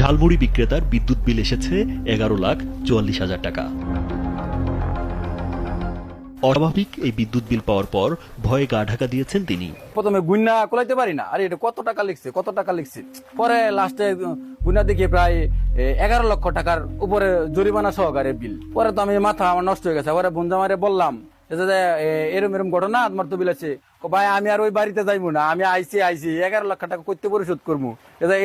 ঝালমুড়ি বিক্রেতার বিদ্যুৎ বিল এসেছে 11,44,000 টাকা। অস্বাভাবিক এই বিদ্যুৎ বিল পাওয়ার পর ভয়ে গা ঢাকা দিয়েছেন তিনি। প্রথমে গুন্না কোলাইতে পারি না, আরে এটা কত টাকা লিখছে পরে লাস্টে গুন্না দেখি প্রায় 11 লক্ষ টাকার উপরে জরিমানা সহকারে বিল। পরে তো আমি মাথা আমার নষ্ট হয়ে গেছে। পরে বন্ধুমারে বললাম যে এরম ঘটনা তোমার তো বিল আছে, ভাই আমি আর ওই বাড়িতে যাইবো না, আমি আইসি 11 লক্ষ টাকা করতে পরিশোধ করবো।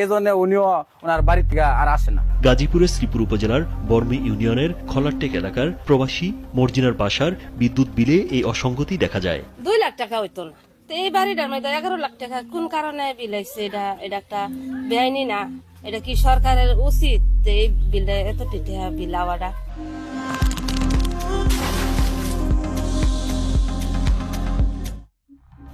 এই জন্য উনিও ওনার বাড়ি থেকে আর আসে না। গাজীপুরের শ্রীপুর উপজেলার বর্মি ইউনিয়নের খলারটেক এলাকার প্রবাসী মর্জিনার বাসার বিদ্যুৎ বিলে এই অসঙ্গতি দেখা যায়। 2 লাখ টাকা হইতো না, তো এই বাড়িটার মধ্যে 11 লাখ টাকা কোন কারণে বিল আইছে? এটা একটা বেআইনি না? এটা কি সরকারের উচিত এই বিলটা এত বিল আওয়াটা?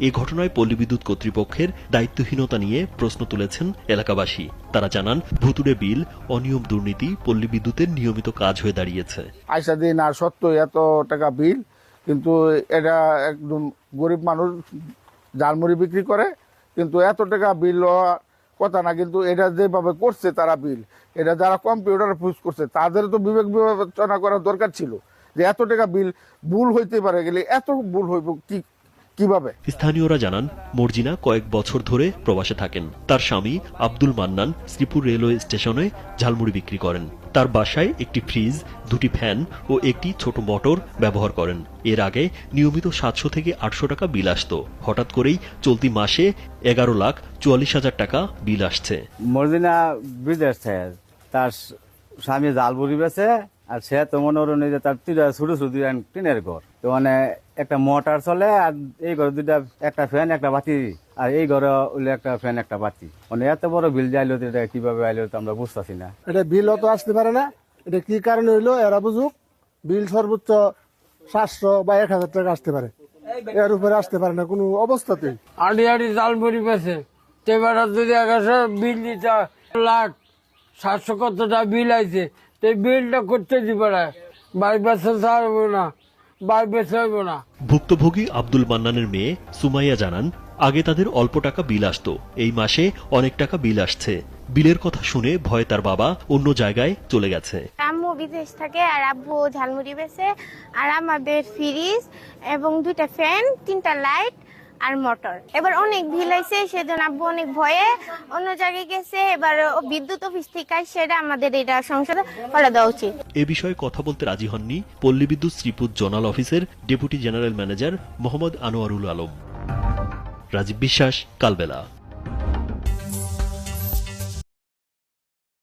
এ ঘটনায় পল্লী বিদ্যুৎ কর্তৃপক্ষের দায়িত্বহীনতা নিয়ে প্রশ্ন তুলেছেন এলাকাবাসী। তারা জানান, ভুতুড়ে বিল, অনিয়ম, দুর্নীতি পল্লী বিদ্যুতের নিয়মিত কাজ হয়ে দাঁড়িয়েছে। আইসা দিন আর সত্ত্বেও এত টাকা বিল, কিন্তু এটা একদম গরিব মানুষ ঝালমুড়ি বিক্রি করে, কিন্তু এত টাকা বিল কথা না। কিন্তু এটা যেভাবে করছে তারা বিল, এটা যারা কম্পিউটার ইউজ করছে তাদের তো বিবেক বিবেচনা করার দরকার ছিল যে এত টাকা বিল ভুল হইতে পারে, গেলে এত ভুল হইব কিভাবে? স্থানীয়রা জানান, মর্জিনা কয়েক বছর ধরে প্রবাসে থাকেন। তার স্বামী আব্দুল মান্নান শ্রীপুর রেলওয়ে স্টেশনে ঝালমুড়ি বিক্রি করেন। তার বাসায় একটি ফ্রিজ, 2টি ফ্যান ও একটি ছোট মোটর ব্যবহার করেন। এর আগে নিয়মিত 700 থেকে 800 টাকা বিল আসতো। হঠাৎ করেই চলতি মাসে 11,44,000 টাকা বিল আসছে। মর্জিনা বিদেশ থেকে তার স্বামী ঝালমুড়ি বেচে, আর সে তো মনে করেন যে তার ছোট ছোট টিনের ঘর, তো মানে একটা মোটর চলে, আর এই ঘরে একটা ফ্যান একটা বাতি, আর এই ঘরে একটা ফ্যান একটা বাতি। মানে এত বড় বিল যাইলো, এটা কিভাবে আইলো তো আমরা বুঝতেছি না। এটা বিল অত আসতে পারে না, এটা কি কারণে হইলো এরা বুঝুক। বিল সর্বোচ্চ 700 বা 1,000 টাকা আসতে পারে, এর উপরে আসতে পারে না কোনো অবস্থাতেই। আড়ি ঝালমুড়ি বেছে এবার যদি বিল দিতে 1,700,000 কতটা বিল আইছে, তো বিলটা করতে দিবে না, বাড়ি বেচা ছাড়বো না, বাড়ি বেচা হইব না। ভুক্তভোগী আব্দুল মান্নানের মেয়ে সুমাইয়া জানান, আগে তাদের অল্প টাকা বিল আসতো, এই মাসে অনেক টাকা বিল আসছে। বিলের কথা শুনে ভয়ে তার বাবা অন্য জায়গায় চলে গেছে। আম্মু বিদেশ থাকে আর আব্বু ঝালমুড়ি বেচে, আর আমাদের ফ্রিজ এবং 2টা ফ্যান, 3টা লাইট আর মোটর। এবার অনেক বিল আইছে, সেজন্য আব্বু অনেক ভয়ে অন্য জায়গায় গেছে। এবার বিদ্যুৎ অফিস থেকে সেটা আমাদের এটা সংসদে ফেলে দেওয়া উচিত। এ বিষয়ে কথা বলতে রাজি হননি পল্লী বিদ্যুৎ শ্রীপুর জোনাল অফিসের deputy general manager Mohammad Anwarul Alam. Rajib Biswas, কালবেলা।